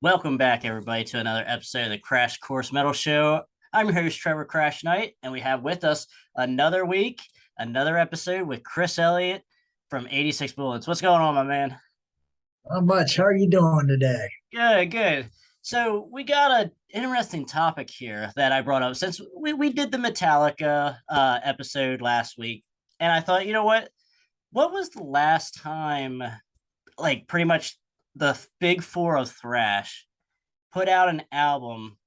Welcome back, everybody, to another episode of the Crash Course Metal Show. I'm your host, Trevor Crash Knight, and we have with us another week, another episode with Chris Elliot from 86 Bullets. What's going on, my man? Not much. How are you doing today? Good, good. So we got an interesting topic here that I brought up since we did the Metallica episode last week, and I thought, you know what? What was the last time, like pretty much the Big Four of Thrash put out an album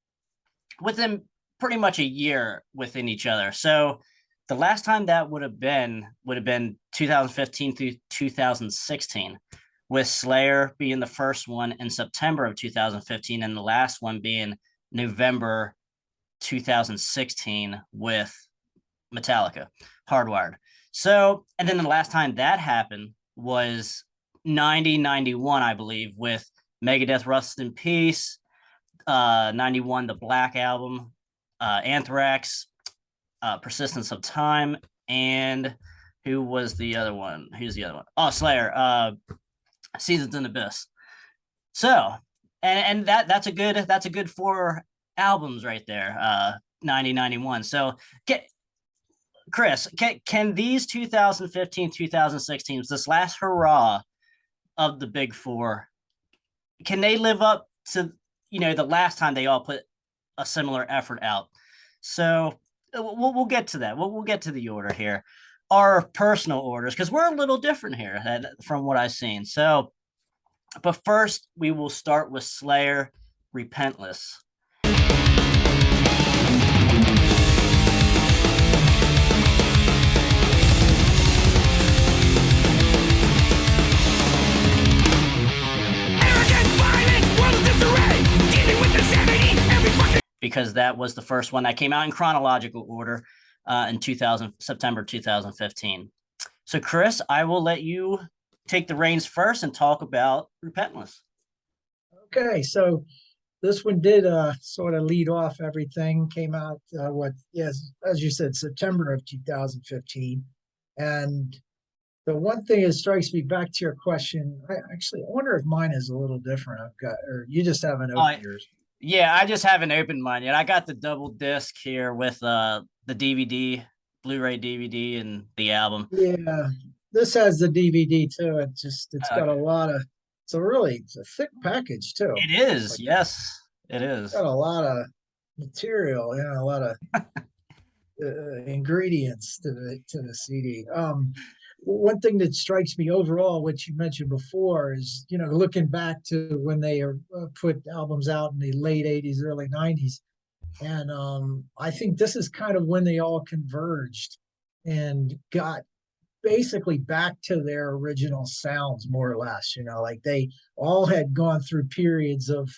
within pretty much a year within each other. So the last time that would have been 2015 through 2016, with Slayer being the first one in September of 2015, and the last one being November 2016 with Metallica, Hardwired. So, and then the last time that happened was 9091, I believe, with Megadeth Rust in Peace, 91 the Black Album, Anthrax, Persistence of Time, and who was the other one? Who's the other one? Oh, Slayer, Seasons in Abyss. So, and that's a good four albums right there. 9091. So, Chris, can these 2015, 2016s, this last hurrah of the Big Four, can they live up to the last time they all put a similar effort out? So we'll get to that. We'll get to the order here, our personal orders, because we're a little different here from what I've seen. So, but first we will start with Slayer, Repentless. Because that was the first one that came out in chronological order in 2000 September 2015. So, Chris, I will let you take the reins first and talk about Repentless. Okay, so this one did sort of lead off everything. Came out yes, as you said, September of 2015. And the one thing that strikes me back to your question, I wonder if mine is a little different. I've got, or you just haven't Uh, opened yours. yeah, I just haven't opened mine yet. I got the double disc here with the DVD, Blu-ray DVD, and the album. Yeah, this has the DVD too. It's got a Okay. lot of. It's a thick package too. It It's is, like yes, it is. got a lot of material, a lot of ingredients to the CD. One thing that strikes me overall, which you mentioned before, is looking back to when they put albums out in the late '80s, early '90s, and I think this is kind of when they all converged and got basically back to their original sounds, more or less. Like they all had gone through periods of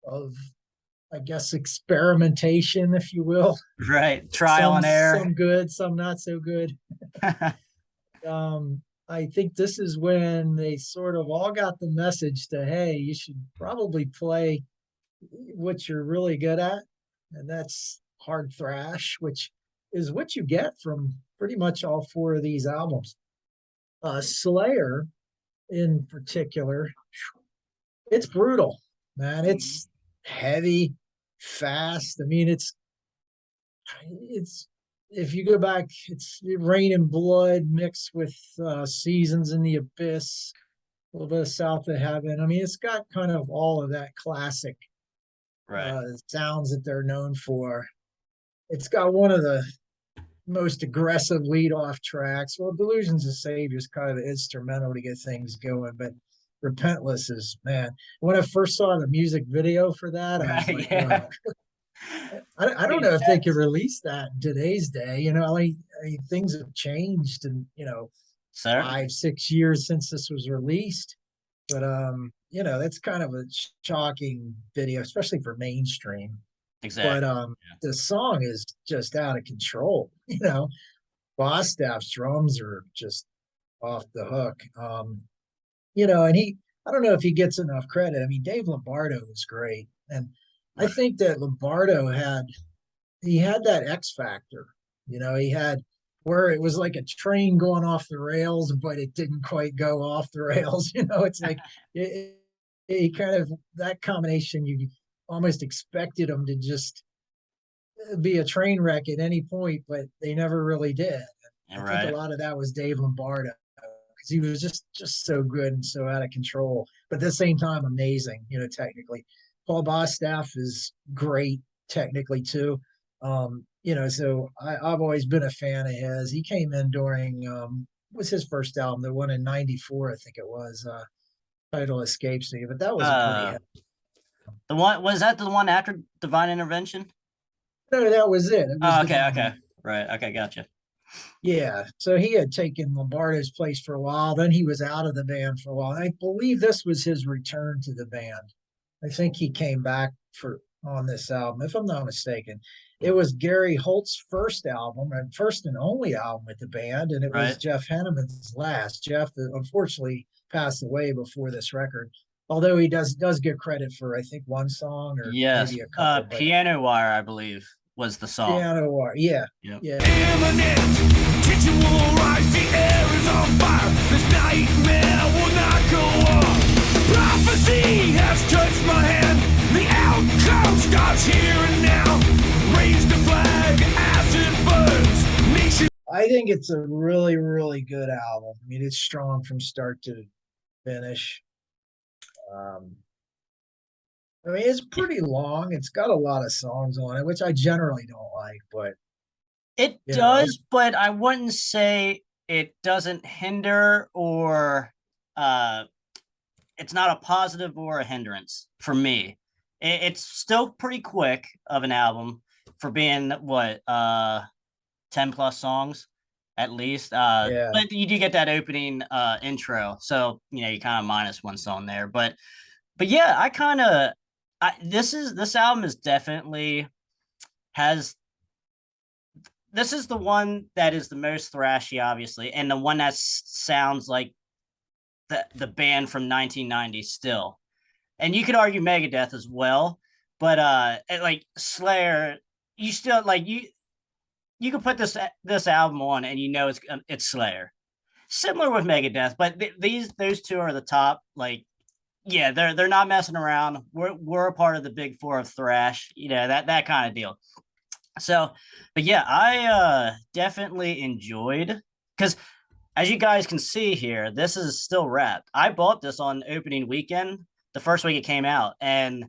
I guess experimentation, if you will. Right, trial some and error. some good, some not so good. I think this is when they sort of all got the message to, hey, you should probably play what you're really good at, and that's hard thrash, which is what you get from pretty much all four of these albums. Slayer, in particular, it's brutal, man. It's heavy, fast. I mean, it's if you go back, it's Rain and Blood mixed with Seasons in the Abyss, a little bit of South of Heaven. I mean, it's got kind of all of that classic Right. sounds that they're known for. It's got one of the most aggressive lead-off tracks. Well, Delusions of Savior is kind of the instrumental to get things going, but Repentless is, man. When I first saw the music video for that, I was Right. like, Yeah. wow. I Pretty don't know if they could intense. release that in today's day. I mean, things have changed in, Certainly. 5, 6 years since this was released. But that's kind of a shocking video, especially for mainstream. But Exactly. the song is just out of control. Bosstaff's drums are just off the hook. And I don't know if he gets enough credit. I mean, Dave Lombardo was great, and I Yeah. think that Lombardo had that X factor. He had where it was like a train going off the rails, but it didn't quite go off the rails. It's like he kind of that combination you almost expected him to just be a train wreck at any point, but they never really did. I think a Right. lot of that was Dave Lombardo because he was just so good and so out of control, but at the same time amazing, technically. Paul Bostaph is great technically too. So I've always been a fan of his. He came in during was his first album, the one in '94, I think it was. Title escapes me, but that was a pretty Uh, the one was that the one after Divine Intervention? no, that was it. It was Oh, okay, Divine. okay, right, okay, gotcha. Yeah, so he had taken Lombardo's place for a while. Then he was out of the band for a while. I believe this was his return to the band. I think he came back for on this album, if I'm not mistaken. It was Gary Holt's first album and first and only album with the band, and it was Right. Jeff Hanneman's last. Jeff unfortunately passed away before this record, although he does get credit for I think one song or Yes. maybe a couple, but Piano Wire, I believe, was the song. Piano War, yeah, Yep. yeah. Imminent, tension will rise, the air is on fire. This nightmare will not go on. Prophecy has touched my hand. The outcome starts here and now. Raise the flag as it burns. Nation. I think it's a really, really good album. I mean, it's strong from start to finish. Um, I mean, it's pretty long. It's got a lot of songs on it, which I generally don't like, but It it's does, but I wouldn't say it doesn't hinder or uh it's not a positive or a hindrance for me. It's still pretty quick of an album for being what 10 plus songs at least. yeah. But you do get that opening intro, so you kind of minus one song there. But yeah, I kind of this album is definitely has this is the one that is the most thrashy, obviously, and the one that sounds like the band from 1990 still. And you could argue Megadeth as well, but like Slayer, you still like you can put this album on and it's Slayer. Similar with Megadeth, but those two are the top. Like, yeah, they're not messing around. We're a part of the Big Four of Thrash, that kind of deal. So, but yeah, I definitely enjoyed because as you guys can see here, this is still wrapped. I bought this on opening weekend, the first week it came out, and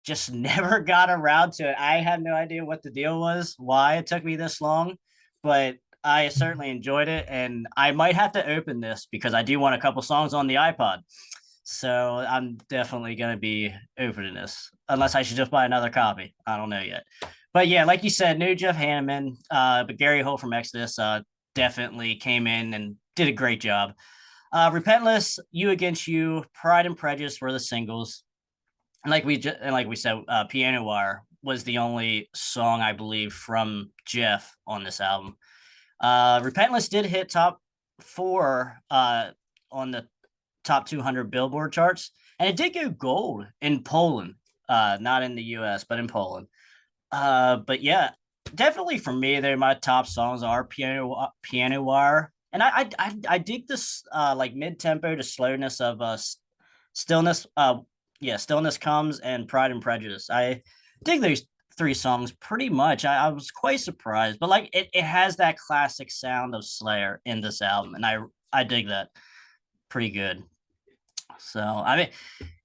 just never got around to it. I had no idea what the deal was, why it took me this long, but I certainly enjoyed it. And I might have to open this because I do want a couple songs on the iPod. So I'm definitely going to be opening this, unless I should just buy another copy. I don't know yet. But yeah, like you said, new Jeff Hanneman, but Gary Holt from Exodus definitely came in and did a great job. Repentless, You Against You, Pride and Prejudice were the singles. And like we said, Piano Wire was the only song I believe from Jeff on this album. Repentless did hit top 4 on the top 200 Billboard charts, and it did go gold in Poland, not in the U.S. but in Poland. But yeah, definitely for me, they're my top songs are Piano Wire, and I dig this like mid tempo to slowness of Stillness. Yeah, Stillness Comes and Pride and Prejudice. I dig those 3 songs pretty much. I was quite surprised, but like it has that classic sound of Slayer in this album, and I dig that pretty good. So I mean,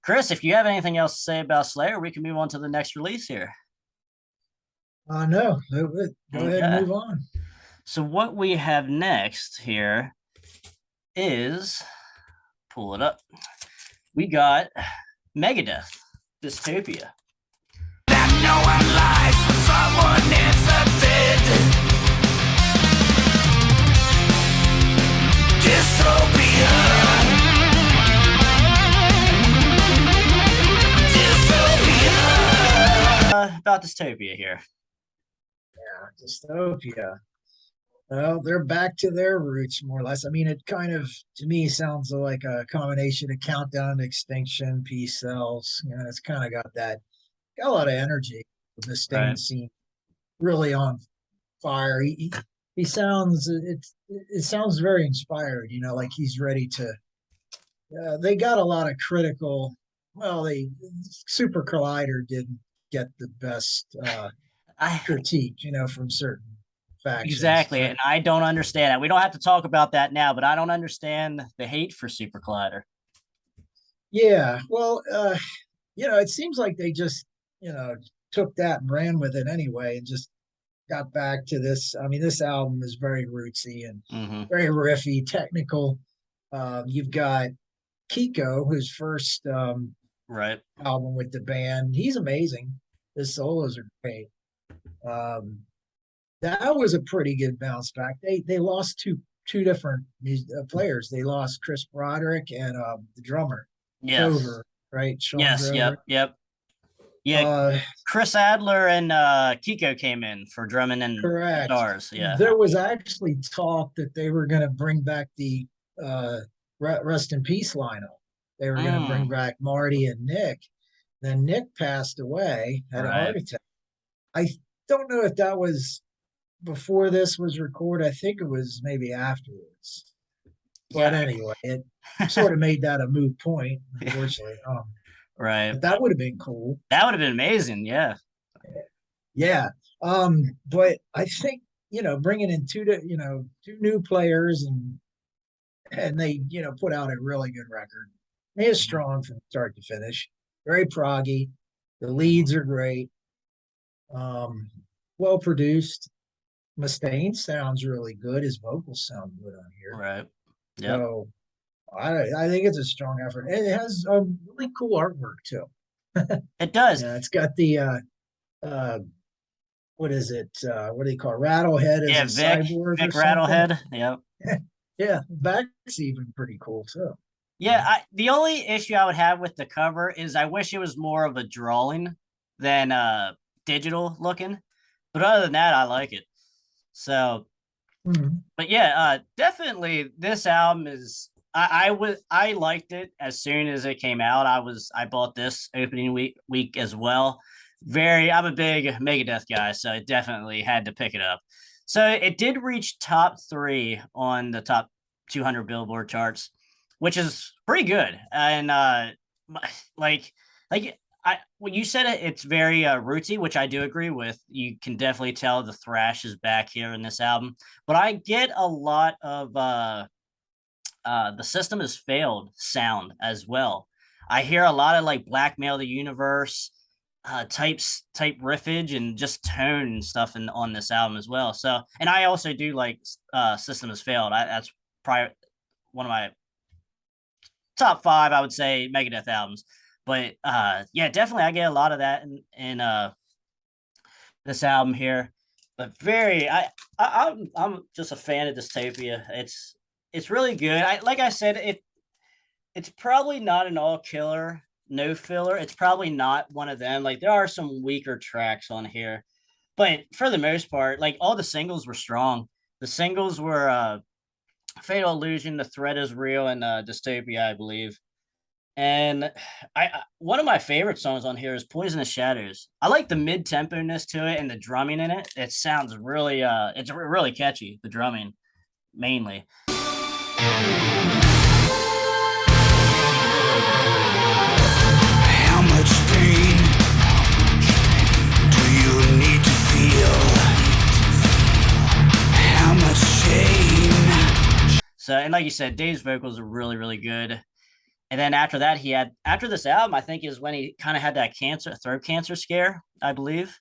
Chris, if you have anything else to say about Slayer, we can move on to the next release here. No, go ahead and Okay. move on. So what we have next here is pull it up. We got Megadeth, Dystopia. That no one lies when someone is a dead. Dystopia. Dystopia. About Dystopia here. Yeah, Dystopia. Well, they're back to their roots more or less. I mean, it kind of to me sounds like a combination of Countdown to Extinction, Peace Cells. It's kind of got a lot of energy. The Right. Mustaine scene really on fire. He sounds it sounds very inspired. Like he's ready to. They got a lot of critical well, they Super Collider didn't get the best I critique, from certain factions. exactly, But and I don't understand it. We don't have to talk about that now, but I don't understand the hate for Super Collider. yeah, well, it seems like they just, took that and ran with it anyway, and just got back to this. I mean, this album is very rootsy and very riffy, technical. You've got Kiko, whose first Right. album with the band. He's amazing. His solos are great. That was a pretty good bounce back. They lost two different players. They lost Chris Broderick and the drummer Yes. Drover, right? Sean Yes. Drover. Yep. Yeah. Chris Adler and Kiko came in for drumming and Correct. guitars. Yeah. There was actually talk that they were going to bring back the Rest in Peace lineup. They were going to bring back Marty and Nick. Then Nick passed away, had a heart attack. I don't know if that was before this was recorded. I think it was maybe afterwards. But anyway, it sort of made that a moot point, unfortunately. Right. But that would have been cool. That would have been amazing. Yeah. Yeah. But I think, bringing in two new players and they, put out a really good record. It's strong from start to finish. Very proggy. The leads are great. Well produced. Mustaine sounds really good. His vocals sound good on here. Right. Yeah. So I think it's a strong effort. It has a really cool artwork too. It does. Yeah, it's got the what is it? What do they call it? Rattlehead as a cyborg? Vic Rattlehead. Yep. Yeah, back's even pretty cool too. Yeah, the only issue I would have with the cover is I wish it was more of a drawing than digital looking. But other than that, I like it. So, but yeah, definitely this album is. I liked it as soon as it came out. I bought this opening week as well. I'm a big Megadeth guy, so I definitely had to pick it up. So it did reach top 3 on the top 200 Billboard charts, which is pretty good. And when you said it's very rootsy, which I do agree with. You can definitely tell the thrash is back here in this album. But I get a lot of the System Has Failed sound as well. I hear a lot of like Blackmail the Universe type riffage and just tone and stuff on this album as well. So, and I also do like System Has Failed. That's probably one of my top 5, I would say, Megadeth albums. But yeah, definitely I get a lot of that in this album here. But I'm just a fan of Dystopia. It's really good. Like I said, it's probably not an all killer, no filler. It's probably not one of them. Like there are some weaker tracks on here, but for the most part, like all the singles were strong. The singles were Fatal Illusion, The Threat Is Real, and Dystopia, I believe. And one of my favorite songs on here is Poisonous Shadows. I like the mid-tempo-ness to it and the drumming in it. It sounds really it's really catchy, the drumming mainly. How much pain do you need to feel? How much shame? So, and like you said, Dave's vocals are really, really good. And then after that, after this album, I think is when he kind of had that throat cancer scare, I believe.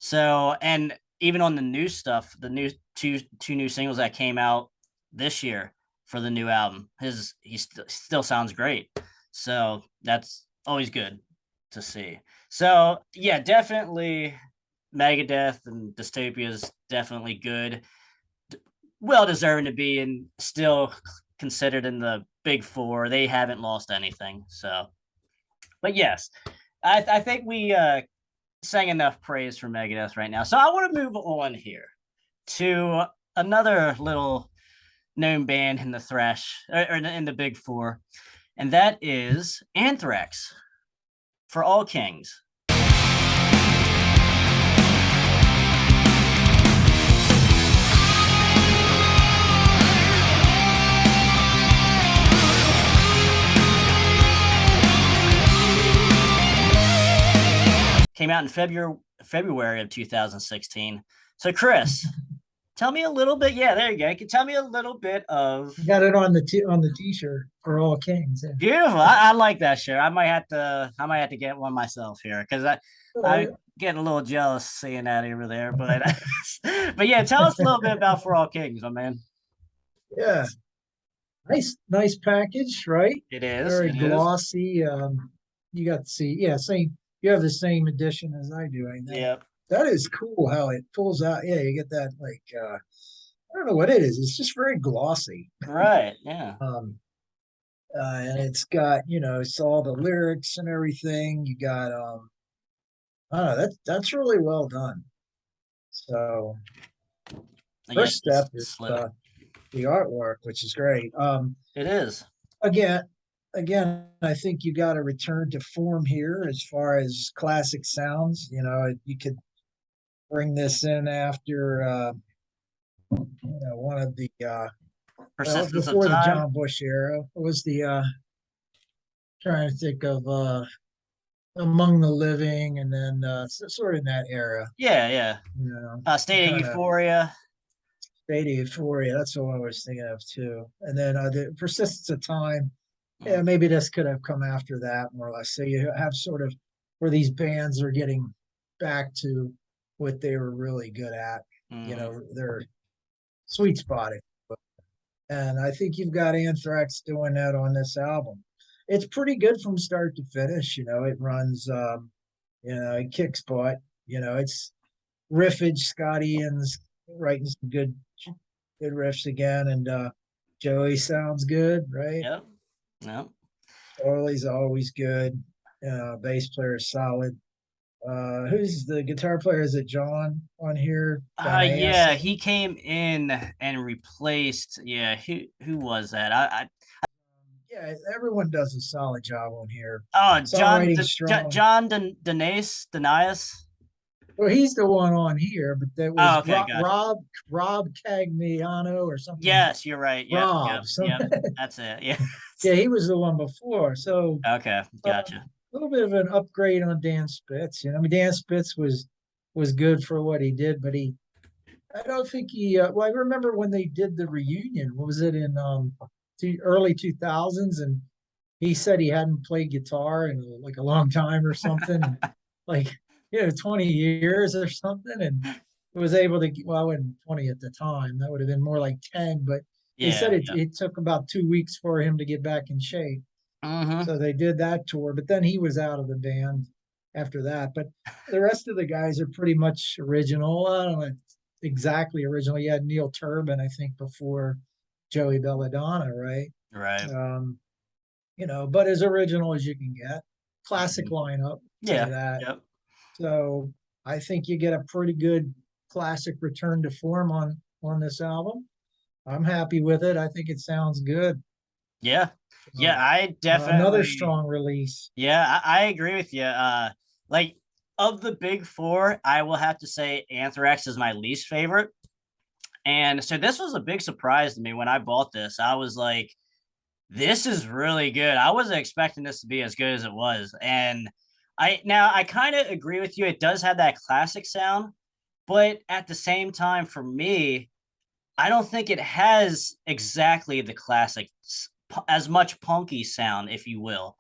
So, and even on the new stuff, the new two new singles that came out this year for the new album, he still sounds great. So that's always good to see. So yeah, definitely Megadeth and Dystopia is definitely good. Well deserving to be and still considered in the Big Four. They haven't lost anything. So, but yes, I think we sang enough praise for Megadeth right now. So I want to move on here to another little known band in the thrash or in the Big Four, and that is Anthrax, For All Kings. came out in February of 2016. So Chris, tell me a little bit. Yeah, there you go. You can tell me a little bit of. You got it on the t-shirt for all kings. Yeah. Beautiful. I like that shirt. I might have to get one myself here because I getting a little jealous seeing that over there. But but yeah, tell us a little bit about For All Kings, my man. Yeah. Nice package, right? It is. Very It is. glossy. You got to see, yeah, same. You have the same edition as I do. I think. Yep. That is cool how it pulls out. Yeah, you get that like I don't know what it is. It's just very glossy. Right. Yeah. And it's got, it's all the lyrics and everything. You got I don't know, that's really well done. So first step is the artwork, which is great. It is. Again, I think you got to return to form here as far as classic sounds. You could bring this in after one of the Persistence before of the Time. John Bush era. It was the trying to think of Among the Living, and then sort of in that era. Yeah. State of Euphoria. State of Euphoria. That's what I was thinking of too. And then the Persistence of Time. Yeah, maybe this could have come after that, more or less. So you have sort of where these bands are getting back to what they were really good at. Their sweet spotting. And I think you've got Anthrax doing that on this album. It's pretty good from start to finish. It runs, it kicks butt. It's riffage. Scotty Ian's writing some good riffs again, and Joey sounds good, right? Yep. Charlie's always good. Bass player is solid. Who's the guitar player? Is it John on here? Yeah, he came in and replaced. Yeah, who was that? Yeah, everyone does a solid job on here. Oh, John Denias. Well, he's the one on here, but that was gotcha. Rob Cagliano or something. Yes, you're right. Rob, yep, that's it. Yeah. Yeah, he was the one before. So okay, gotcha. A little bit of an upgrade on Dan Spitz. Dan Spitz was good for what he did, but I don't think he. Well, I remember when they did the reunion. What was it in early 2000s? And he said he hadn't played guitar in like a long time or something, like 20 years or something, and was able to. Well, I wasn't 20 at the time. That would have been more like 10, but. He said it took about 2 weeks for him to get back in shape. So they did that tour, but then he was out of the band after that. But the rest of the guys are pretty much original. I don't know exactly original. You had Neil Turbin, I think, before Joey Belladonna, right? Right. But as original as you can get. Classic lineup. Yeah. Yep. So I think you get a pretty good classic return to form on this album. I'm happy with it. I think it sounds good. Yeah. I definitely another strong release. Yeah, I agree with you. Like of the big four, I will have to say Anthrax is my least favorite. And so this was a big surprise to me when I bought this. I was like, this is really good. I wasn't expecting this to be as good as it was. And I kind of agree with you. It does have that classic sound, but at the same time, for me, I don't think it has exactly the classic, as much punky sound, if you will.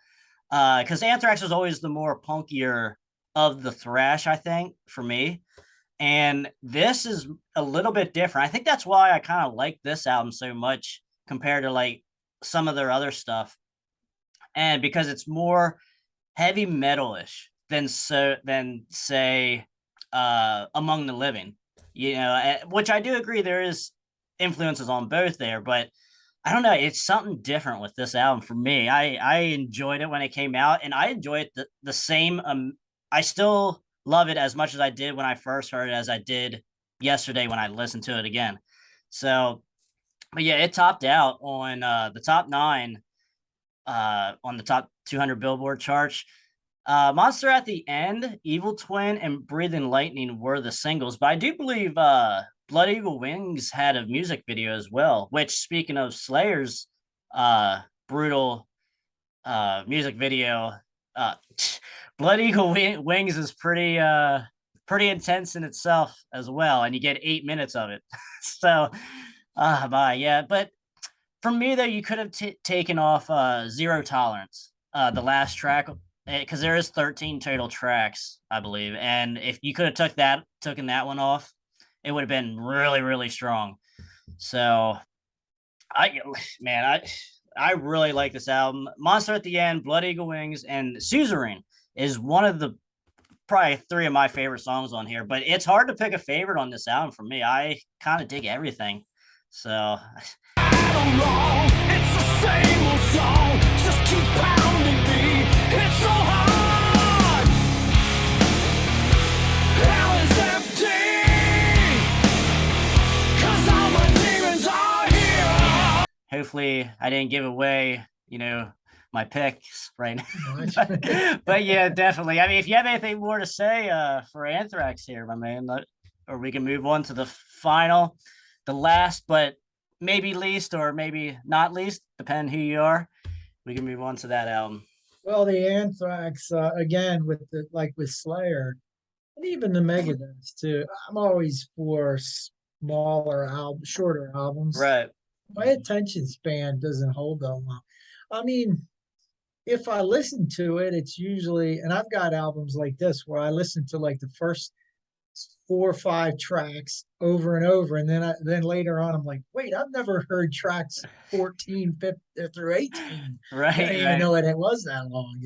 Because Anthrax was always the more punkier of the thrash, I think, for me. And this is a little bit different. I think that's why I kind of like this album so much compared to like some of their other stuff. And because it's more heavy metal-ish than say Among the Living, which I do agree there is influences on both there, but I don't know, it's something different with this album for me. I enjoyed it when it came out, and I enjoy it the same. I still love it as much as I did when I first heard it as I did yesterday when I listened to it again. So, but yeah, it topped out on the top 9 on the top 200 Billboard charts. Monster at the End, Evil Twin, and Breathing Lightning were the singles, but I do believe Blood Eagle Wings had a music video as well, which, speaking of Slayer's brutal music video, Blood Eagle Wings is pretty intense in itself as well, and you get 8 minutes of it. So, yeah. But for me though, you could have taken off Zero Tolerance, the last track, because there is 13 total tracks, I believe, and if you could have taken that one off, it would have been really, really strong. So, I man, I really like this album. Monster at the End, Blood Eagle Wings, and Suzerain is one of the probably three of my favorite songs on here. But it's hard to pick a favorite on this album for me. I kind of dig everything. So wrong. It's the same old song. Just keep pounding me. It's so hard. Hell is empty. 'Cause all my demons are here. hopefully I didn't give away, my picks right now. But yeah, definitely. I mean, if you have anything more to say for Anthrax here, my man, or we can move on to the final, the last, but maybe least or maybe not least, depending who you are. We can move on to that album. Well, the Anthrax, again, with Slayer, and even the Megadeth too. I'm always for shorter albums. Right. My attention span doesn't hold that long. I mean, if I listen to it, it's usually, and I've got albums like this where I listen to like the first 4 or 5 tracks over and over, and then later on I'm like, wait, I've never heard tracks 14 through 18. Right. I didn't even know it was that long,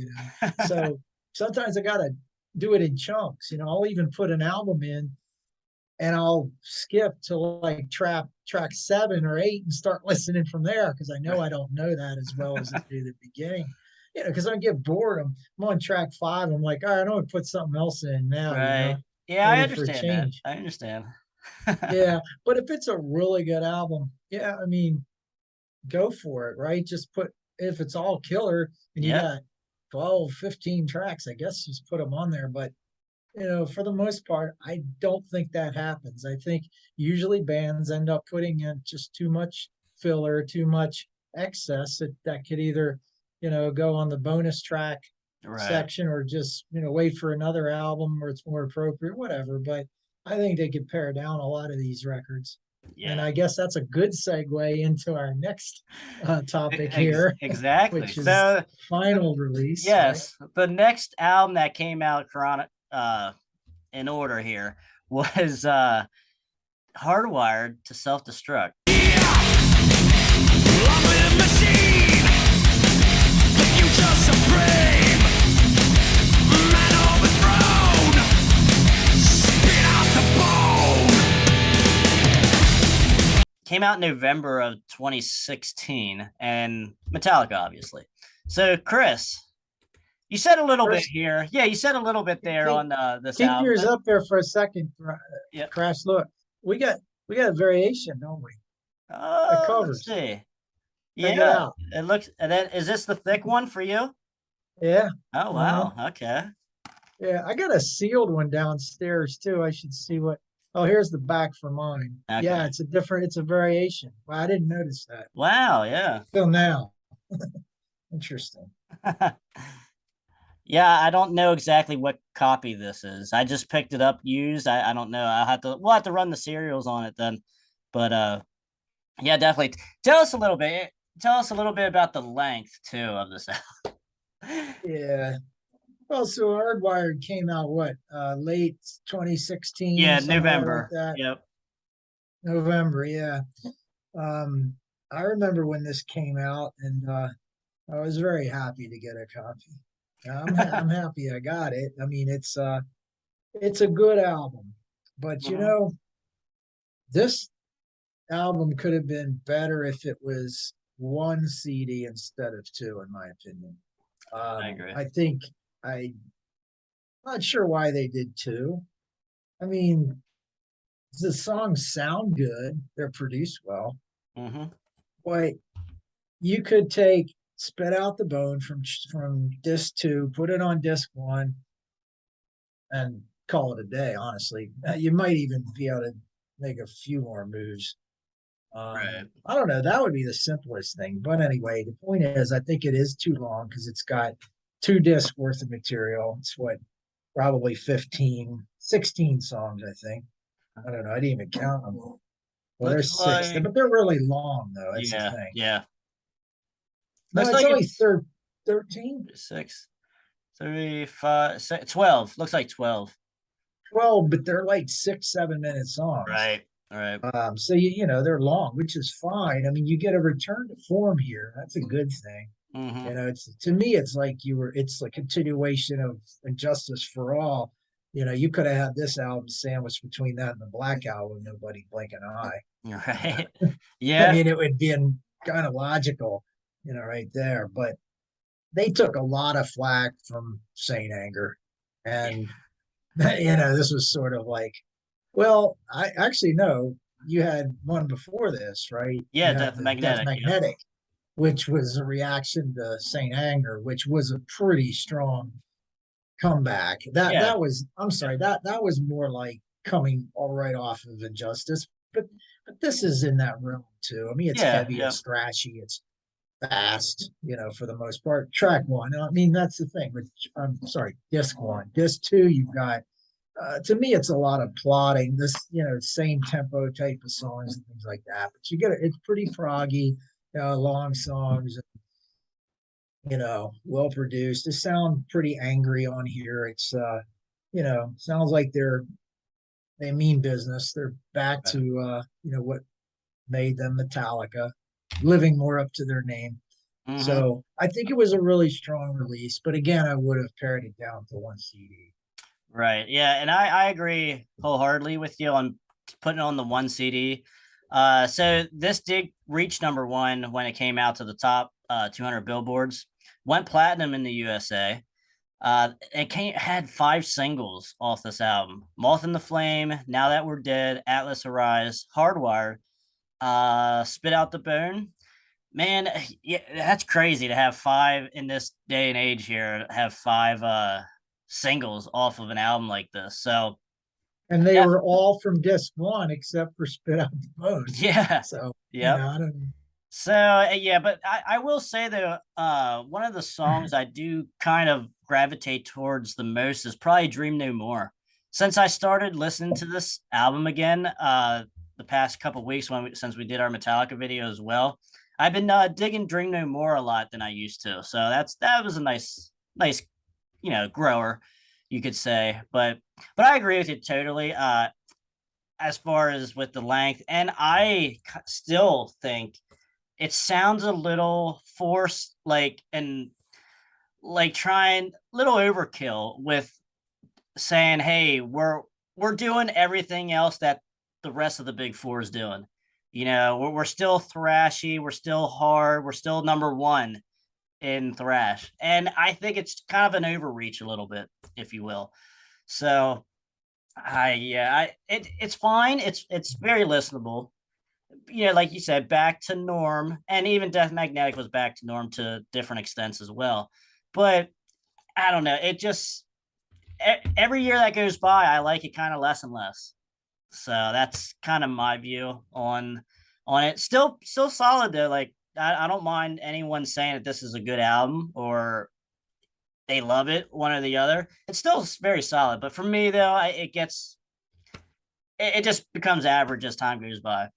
So sometimes I gotta do it in chunks. I'll even put an album in and I'll skip to like track 7 or 8 and start listening from there because I know I don't know that as well as I do the beginning. Because I get bored. I'm on track 5. I'm like, all right, I'm gonna put something else in now. Right. Yeah, I Ready for a understand that. change. I understand. Yeah, but if it's a really good album, yeah, I mean, go for it, right? Just if it's all killer and you got 12, 15 tracks, I guess just put them on there. But for the most part, I don't think that happens. I think usually bands end up putting in just too much filler, too much excess that could either, go on the bonus track section or just, wait for another album where it's more appropriate, whatever. But I think they could pare down a lot of these records. Yeah. And I guess that's a good segue into our next topic here. Exactly. Which is so, final release. Yes. Right? The next album that came out in order here was Hardwired to Self-Destruct. Came out in November of 2016, and Metallica, obviously. So, Chris, you said a little bit here. Yeah, you said a little bit there on this keep album. Keep yours up there for a second. Yep. Krash, look, we got a variation, don't we? Oh, let's see. Yeah, it looks. And then, is this the thick one for you? Yeah. Oh wow. Okay. Yeah, I got a sealed one downstairs too. I should see what. Oh, here's the back for mine. Okay. Yeah, it's a variation. Well, I didn't notice that. Wow, yeah. Till now. Interesting. Yeah, I don't know exactly what copy this is. I just picked it up used. I don't know. We'll have to run the serials on it then. But yeah, definitely. Tell us a little bit about the length too of this album. Yeah. Well, so Hardwired came out late 2016? Yeah, November. Like that. Yep. November, yeah. I remember when this came out, and I was very happy to get a copy. I'm happy I got it. I mean, it's a good album, but this album could have been better if it was 1 CD instead of 2, in my opinion. I agree. I think. I'm not sure why they did 2. I mean, the songs sound good. They're produced well. Mm-hmm. But you could spit out the bone from disc 2, put it on disc 1, and call it a day, honestly. You might even be able to make a few more moves. Right. I don't know. That would be the simplest thing. But anyway, the point is, I think it is too long because it's got 2 disc worth of material. It's what, probably 15, 16 songs, I think. I don't know. I didn't even count them. Well, Looks there's six, like but they're really long though. That's the yeah, thing. yeah. No, Looks it's like only it's 13, 6, 3, 5, 6, 12. Looks like 12. 12, but they're like 6, 7 minute songs. Right. Right. So they're long, which is fine. I mean, you get a return to form here. That's a good thing. Mm-hmm. It's to me, it's like it's a continuation of Injustice for All. You could have had this album sandwiched between that and the Black Album, nobody blink an eye. Right. I Yeah. mean, it would be kind of logical, right there. But they took a lot of flack from Saint Anger. And, this was sort of like, well, I actually know you had one before this, right? Yeah, You had Death the Death Magnetic. Yeah. Magnetic, which was a reaction to Saint Anger, which was a pretty strong comeback. That Yeah. that was I'm sorry, that was more like coming all right off of Injustice, but this is in that realm too. I mean, it's Yeah. heavy, Yeah. it's thrashy, it's fast, for the most part. Track one, I mean, that's the thing with I'm sorry, disc one. Disc two, you've got to me, it's a lot of plotting. This, same tempo type of songs and things like that. But you get it's pretty froggy, long songs, well produced. They sound pretty angry on here. It's sounds like they mean business. They're back to what made them Metallica, living more up to their name. Mm-hmm. So I think it was a really strong release. But again, I would have pared it down to one CD. Right. Yeah. And I agree wholeheartedly with you on putting on the one CD. So this did reach #1 when it came out to the top 200 billboards, went platinum in the USA. Had 5 singles off this album: Moth in the Flame, Now That We're Dead, Atlas Arise, Hardwired, Spit Out the Bone. Man, yeah, that's crazy to have 5 in this day and age here, have 5 singles off of an album like this. So And they were all from disc one except for Spit Out the Bone. yeah. So Yeah. I don't. So yeah, but I will say though, one of the songs I do kind of gravitate towards the most is probably Dream No More. Since I started listening to this album again, the past couple weeks since we did our Metallica video as well, I've been digging Dream No More a lot than I used to. So that was a nice, grower, you could say. But I agree with you totally. As far as with the length, and I still think it sounds a little forced, and trying little overkill with saying, "Hey, we're doing everything else that the rest of the Big Four is doing." We're still thrashy, we're still hard, we're still #1 in thrash, and I think it's kind of an overreach a little bit, if you will. So, it's fine. It's very listenable. Like you said, back to norm, and even Death Magnetic was back to norm to different extents as well. But I don't know. It just every year that goes by, I like it kind of less and less. So that's kind of my view on it. Still solid though. Like I don't mind anyone saying that this is a good album or they love it, one or the other. It's still very solid. But for me though, it just becomes average as time goes by.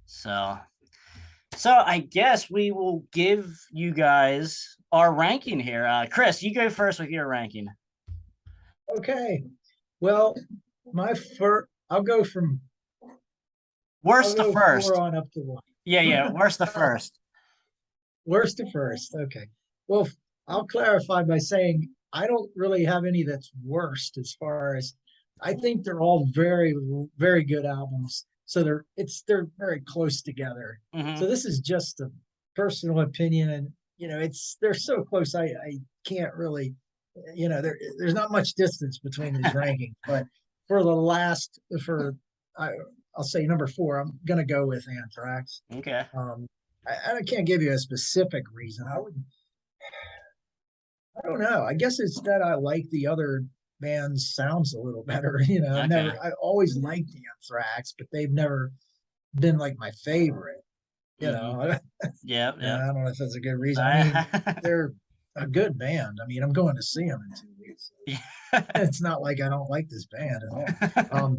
So I guess we will give you guys our ranking here. Chris, you go first with your ranking. Okay. Well, I'll go from Worst to first. 4 on up to 1. Yeah. Worst to first. Worst to first. Okay. Well, I'll clarify by saying I don't really have any that's worst as far as I think they're all very, very good albums. So they're very close together. Mm-hmm. So this is just a personal opinion, and they're so close. I can't really, there's not much distance between these rankings. But for I'll say #4. I'm gonna go with Anthrax. Okay. I can't give you a specific reason. I don't know. I guess it's that I like the other band's sounds a little better. Okay. I always liked Anthrax, but they've never been like my favorite. Mm-hmm. Yeah. I don't know if that's a good reason. I mean, a good band. I mean, I'm going to see them in 2 weeks. It's not like I don't like this band at all.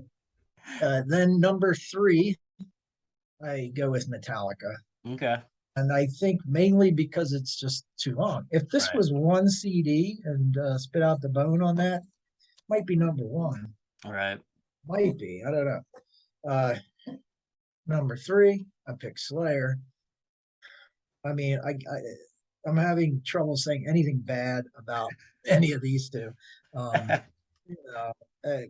Then number 3, I go with Metallica. Okay. And I think mainly because it's just too long. If this was one CD and Spit Out the Bone on that, might be number 1. All right. Might be. I don't know. Number 3, I picked Slayer. I mean, I'm having trouble saying anything bad about any of these two. You know,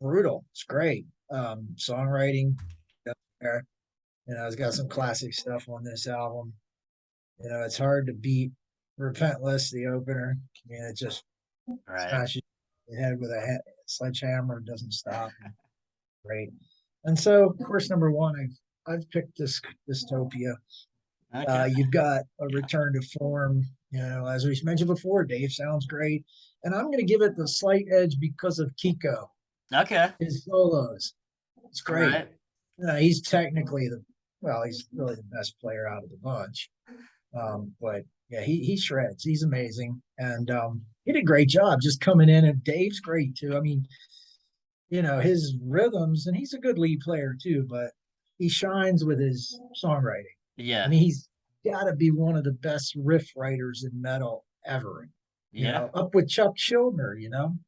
brutal. It's great. Songwriting. There. It's got some classic stuff on this album. It's hard to beat Repentless, the opener. I mean, it just smashes your head with a sledgehammer. It doesn't stop. Great. And so, of course, number 1, I've picked this Dystopia. Okay. You've got a return to form. As we mentioned before, Dave sounds great. And I'm going to give it the slight edge because of Kiko. Okay. His solos. It's great. Right. He's technically he's really the best player out of the bunch. But yeah, he shreds. He's amazing. And he did a great job just coming in. And Dave's great too. I mean, his rhythms, and he's a good lead player too, but he shines with his songwriting. Yeah. I mean, he's got to be one of the best riff writers in metal ever. Up with Chuck Schuldiner,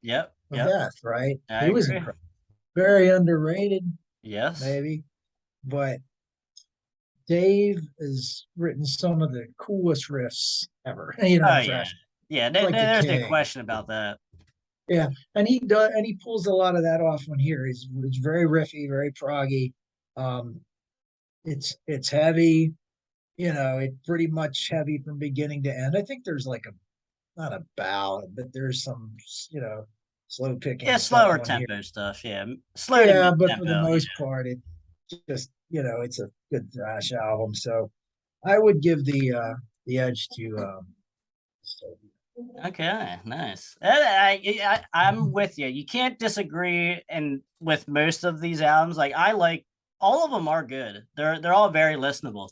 Yep. Death, right? He was incredible. Very underrated. Yes. Maybe. But Dave has written some of the coolest riffs ever. Thrash. Yeah, there's no question about that. Yeah, and he does, and he pulls a lot of that off on here. It's very riffy, very proggy. It's heavy. It pretty much heavy from beginning to end. I think there's like not a ballad, but there's some slow picking. Yeah, slower tempo stuff. Yeah, slow. Yeah, but for the most part, it just it's a good thrash album. So I would give the edge to. Okay, nice. I'm with you. You can't disagree, and with most of these albums, I like all of them are good. They're all very listenable.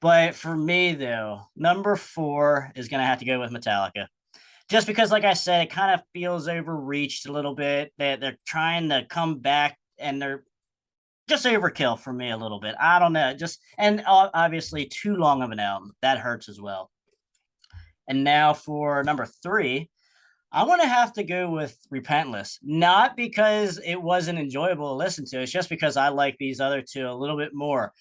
But for me though, number 4 is gonna have to go with Metallica. Just because, like I said, it kind of feels overreached a little bit. They're trying to come back, and they're just overkill for me a little bit. I don't know. And obviously too long of an album. That hurts as well. And now for number 3, I'm going to have to go with Repentless. Not because it wasn't enjoyable to listen to. It's just because I like these other two a little bit more.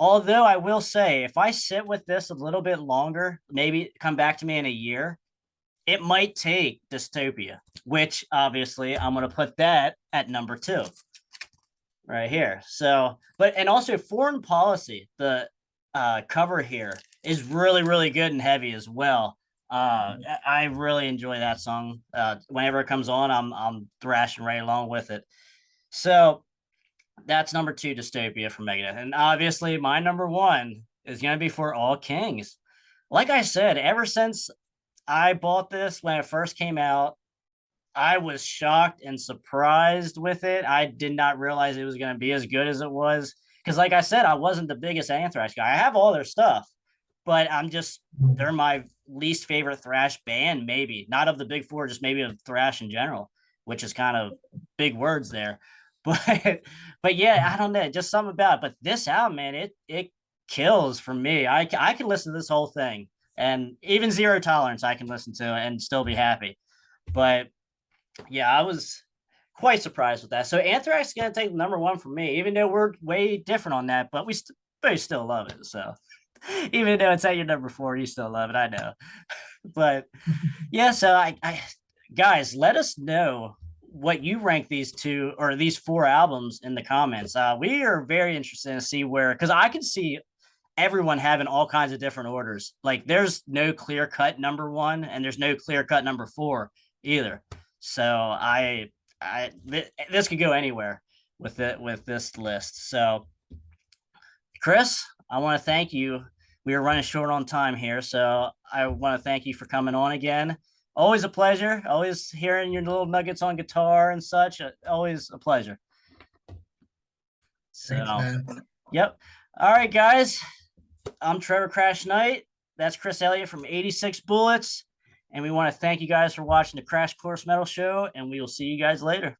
Although I will say, if I sit with this a little bit longer, maybe come back to me in a year, it might take Dystopia, which obviously I'm going to put that at number 2 right here. So, and also Foreign Policy, the cover here is really, really good and heavy as well. I really enjoy that song. Whenever it comes on, I'm thrashing right along with it. So that's number 2, Dystopia from Megadeth. And obviously my number 1 is going to be For All Kings. Like I said, ever since I bought this when it first came out, I was shocked and surprised with it. I did not realize it was going to be as good as it was. Because like I said, I wasn't the biggest Anthrax guy. I have all their stuff, but they're my least favorite thrash band, maybe. Not of the Big Four, just maybe of thrash in general, which is kind of big words there. But yeah, I don't know, just something about it. But this album, man, it kills for me. I can listen to this whole thing, and even Zero Tolerance I can listen to and still be happy. But yeah, I was quite surprised with that. So Anthrax is going to take number 1 for me, even though we're way different on that, but we still love it. So even though it's at your number 4, you still love it. I know. But yeah, so I guys, let us know what you rank these 2 or these 4 albums in the comments. We are very interested to see because I can see everyone having all kinds of different orders. Like there's no clear cut number 1 and there's no clear cut number 4 either. So this could go anywhere with this list. So Chris, I want to thank you. We are running short on time here, so I want to thank you for coming on again. Always a pleasure. Always hearing your little nuggets on guitar and such. Always a pleasure. So, Thanks, yep. All right, guys. I'm Trevor Krash Knight. That's Chris Elliot from 86 Bullets. And we want to thank you guys for watching the Crash Course Metal Show, and we will see you guys later.